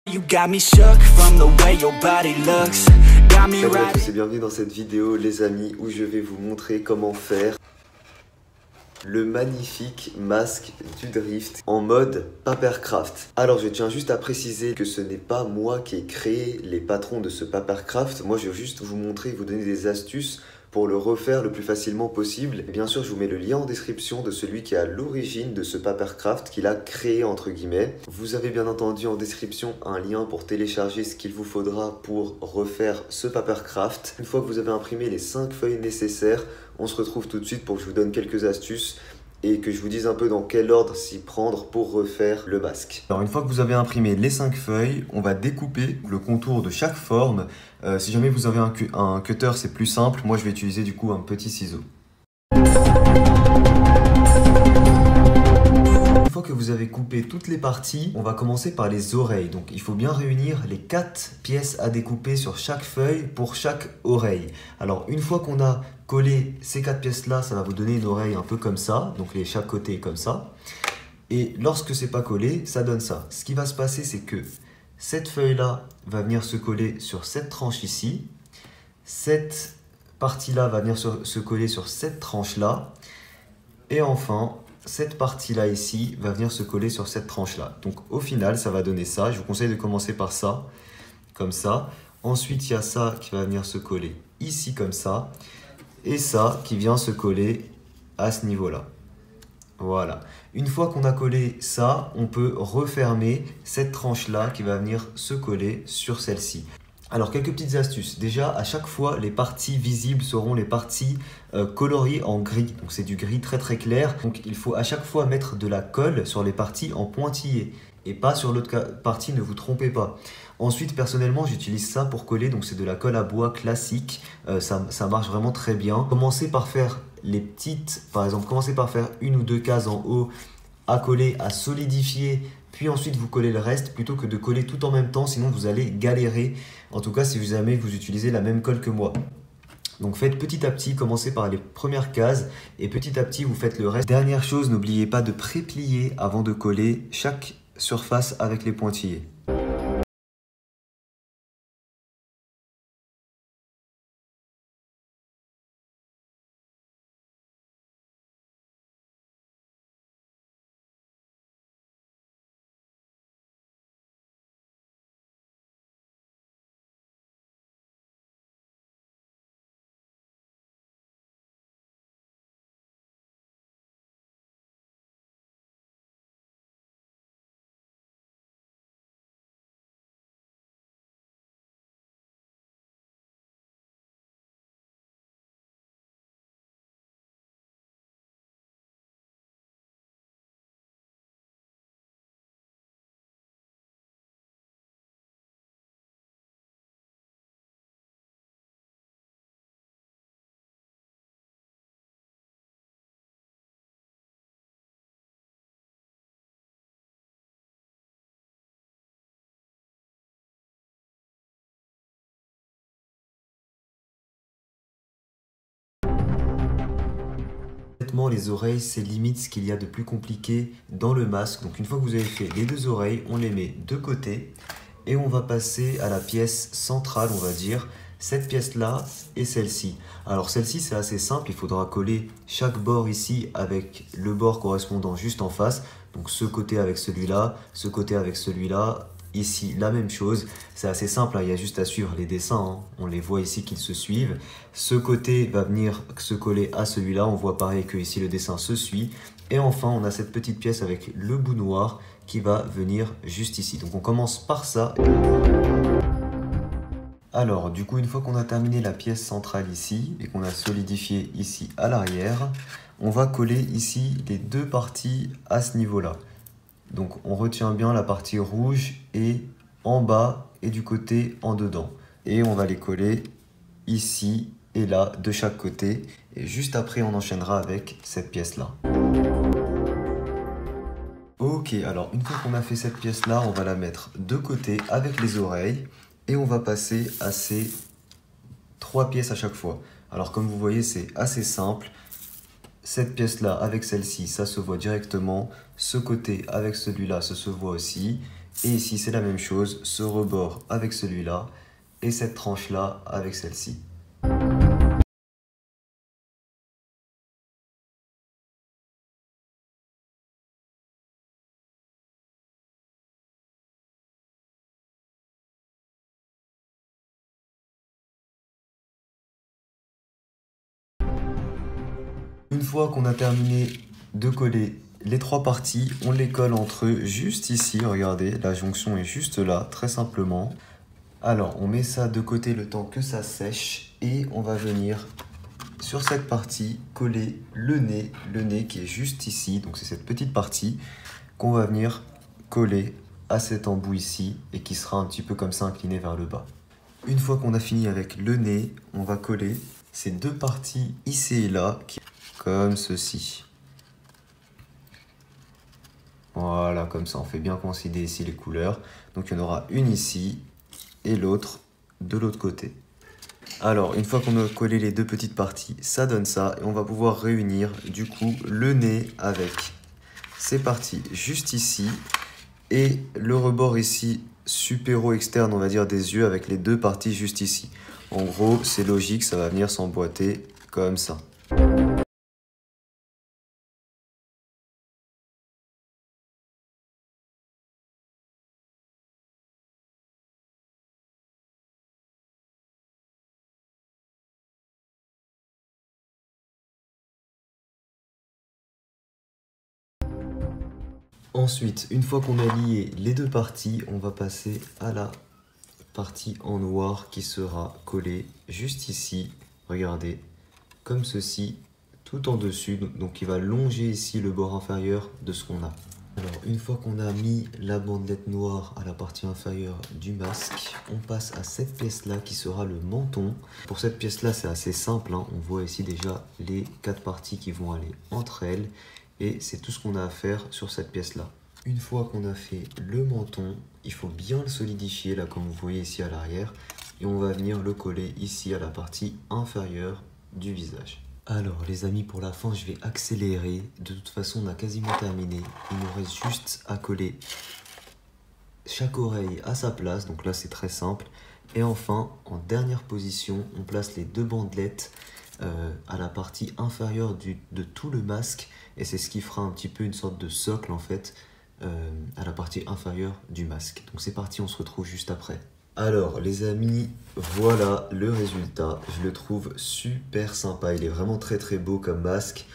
Salut à tous et bienvenue dans cette vidéo les amis où je vais vous montrer comment faire le magnifique masque du drift en mode Papercraft. Alors je tiens juste à préciser que ce n'est pas moi qui ai créé les patrons de ce Papercraft. Moi je vais juste vous montrer, vous donner des astuces pour le refaire le plus facilement possible. Et bien sûr, je vous mets le lien en description de celui qui est à l'origine de ce Papercraft, qu'il a créé entre guillemets. Vous avez bien entendu en description un lien pour télécharger ce qu'il vous faudra pour refaire ce Papercraft. Une fois que vous avez imprimé les 5 feuilles nécessaires, on se retrouve tout de suite pour que je vous donne quelques astuces et que je vous dise un peu dans quel ordre s'y prendre pour refaire le masque. Alors une fois que vous avez imprimé les 5 feuilles, on va découper le contour de chaque forme. Si jamais vous avez un cutter, c'est plus simple. Moi je vais utiliser du coup un petit ciseau. Une fois que vous avez coupé toutes les parties, on va commencer par les oreilles. Donc il faut bien réunir les 4 pièces à découper sur chaque feuille pour chaque oreille. Alors une fois qu'on a collé ces 4 pièces là, ça va vous donner une oreille un peu comme ça. Donc chaque côté est comme ça. Et lorsque c'est pas collé, ça donne ça. Ce qui va se passer, c'est que cette feuille là va venir se coller sur cette tranche ici. Cette partie là va venir se coller sur cette tranche là. Et enfin, cette partie-là ici va venir se coller sur cette tranche-là. Donc au final, ça va donner ça. Je vous conseille de commencer par ça, comme ça. Ensuite, il y a ça qui va venir se coller ici, comme ça. Et ça qui vient se coller à ce niveau-là. Voilà. Une fois qu'on a collé ça, on peut refermer cette tranche-là qui va venir se coller sur celle-ci. Alors, quelques petites astuces. Déjà, à chaque fois, les parties visibles seront les parties coloriées en gris. Donc, c'est du gris très très clair. Donc, il faut à chaque fois mettre de la colle sur les parties en pointillé et pas sur l'autre partie, ne vous trompez pas. Ensuite, personnellement, j'utilise ça pour coller. Donc, c'est de la colle à bois classique. Ça marche vraiment très bien. Commencez par faire les petites, par exemple, commencez par faire une ou deux cases en haut à coller, à solidifier. Puis ensuite, vous collez le reste plutôt que de coller tout en même temps, sinon vous allez galérer. En tout cas, si jamais vous utilisez la même colle que moi. Donc faites petit à petit, commencez par les premières cases et petit à petit, vous faites le reste. Dernière chose, n'oubliez pas de préplier avant de coller chaque surface avec les pointillés. Les oreilles, c'est limite ce qu'il y a de plus compliqué dans le masque. Donc une fois que vous avez fait les deux oreilles, on les met de côté et on va passer à la pièce centrale, on va dire, cette pièce-là et celle-ci. Alors celle-ci, c'est assez simple, il faudra coller chaque bord ici avec le bord correspondant juste en face. Donc ce côté avec celui-là, ce côté avec celui-là. Ici, la même chose, c'est assez simple, hein, il y a juste à suivre les dessins, hein. On les voit ici qu'ils se suivent. Ce côté va venir se coller à celui-là, on voit pareil que ici le dessin se suit. Et enfin, on a cette petite pièce avec le bout noir qui va venir juste ici. Donc on commence par ça. Alors, du coup, une fois qu'on a terminé la pièce centrale ici et qu'on a solidifié ici à l'arrière, on va coller ici les deux parties à ce niveau-là. Donc on retient bien la partie rouge et en bas et du côté en dedans. Et on va les coller ici et là de chaque côté. Et juste après on enchaînera avec cette pièce là. Ok, alors une fois qu'on a fait cette pièce là, on va la mettre de côté avec les oreilles. Et on va passer à ces 3 pièces à chaque fois. Alors comme vous voyez, c'est assez simple. Cette pièce-là avec celle-ci, ça se voit directement. Ce côté avec celui-là, ça se voit aussi. Et ici, c'est la même chose, ce rebord avec celui-là et cette tranche-là avec celle-ci. Une fois qu'on a terminé de coller les trois parties, on les colle entre eux juste ici. Regardez, la jonction est juste là, très simplement. Alors, on met ça de côté le temps que ça sèche et on va venir sur cette partie coller le nez qui est juste ici. Donc c'est cette petite partie qu'on va venir coller à cet embout ici et qui sera un petit peu comme ça incliné vers le bas. Une fois qu'on a fini avec le nez, on va coller ces deux parties ici et là, comme ceci. Voilà, comme ça, on fait bien coïncider ici les couleurs. Donc il y en aura une ici et l'autre de l'autre côté. Alors, une fois qu'on a collé les deux petites parties, ça donne ça. Et on va pouvoir réunir du coup le nez avec ces parties juste ici. Et le rebord ici, supéro-externe, on va dire, des yeux avec les deux parties juste ici. En gros, c'est logique, ça va venir s'emboîter comme ça. Ensuite, une fois qu'on a lié les deux parties, on va passer à la partie en noir qui sera collée juste ici, regardez, comme ceci, tout en dessus, donc il va longer ici le bord inférieur de ce qu'on a. Alors, une fois qu'on a mis la bandelette noire à la partie inférieure du masque, on passe à cette pièce-là qui sera le menton. Pour cette pièce-là, c'est assez simple, hein. On voit ici déjà les quatre parties qui vont aller entre elles. Et c'est tout ce qu'on a à faire sur cette pièce-là. Une fois qu'on a fait le menton, il faut bien le solidifier, là comme vous voyez ici à l'arrière. Et on va venir le coller ici à la partie inférieure du visage. Alors les amis, pour la fin, je vais accélérer. De toute façon, on a quasiment terminé. Il nous reste juste à coller chaque oreille à sa place. Donc là, c'est très simple. Et enfin, en dernière position, on place les deux bandelettes à la partie inférieure de tout le masque, et c'est ce qui fera un petit peu une sorte de socle en fait à la partie inférieure du masque. Donc c'est parti, on se retrouve juste après. Alors les amis, voilà le résultat. Je le trouve super sympa, il est vraiment très très beau comme masque.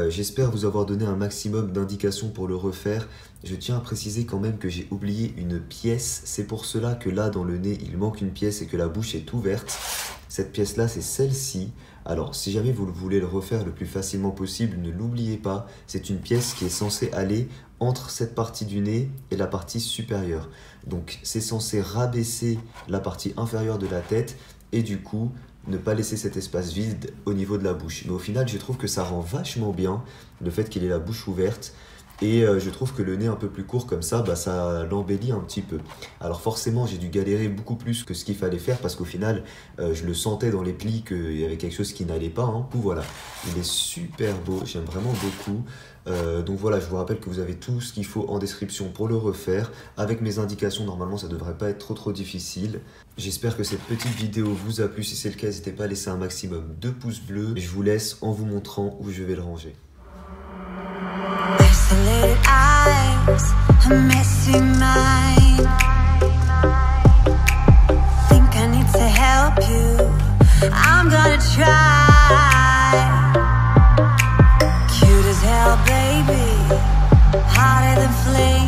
J'espère vous avoir donné un maximum d'indications pour le refaire. Je tiens à préciser quand même que j'ai oublié une pièce. C'est pour cela que là dans le nez il manque une pièce et que la bouche est ouverte. Cette pièce là c'est celle-ci. Alors si jamais vous voulez le refaire le plus facilement possible, ne l'oubliez pas. C'est une pièce qui est censée aller entre cette partie du nez et la partie supérieure. Donc c'est censé rabaisser la partie inférieure de la tête et du coup ne pas laisser cet espace vide au niveau de la bouche. Mais au final, je trouve que ça rend vachement bien le fait qu'il ait la bouche ouverte. Et je trouve que le nez un peu plus court comme ça, ça l'embellit un petit peu. Alors forcément, j'ai dû galérer beaucoup plus que ce qu'il fallait faire parce qu'au final, je le sentais dans les plis qu'il y avait quelque chose qui n'allait pas. Hein. Voilà, il est super beau, j'aime vraiment beaucoup. Donc voilà, je vous rappelle que vous avez tout ce qu'il faut en description pour le refaire. Avec mes indications, normalement, ça ne devrait pas être trop difficile. J'espère que cette petite vidéo vous a plu. Si c'est le cas, n'hésitez pas à laisser un maximum de pouces bleus. Je vous laisse en vous montrant où je vais le ranger. Isolated eyes, a messy mind. Think I need to help you. I'm gonna try. Cute as hell, baby, hotter than flames.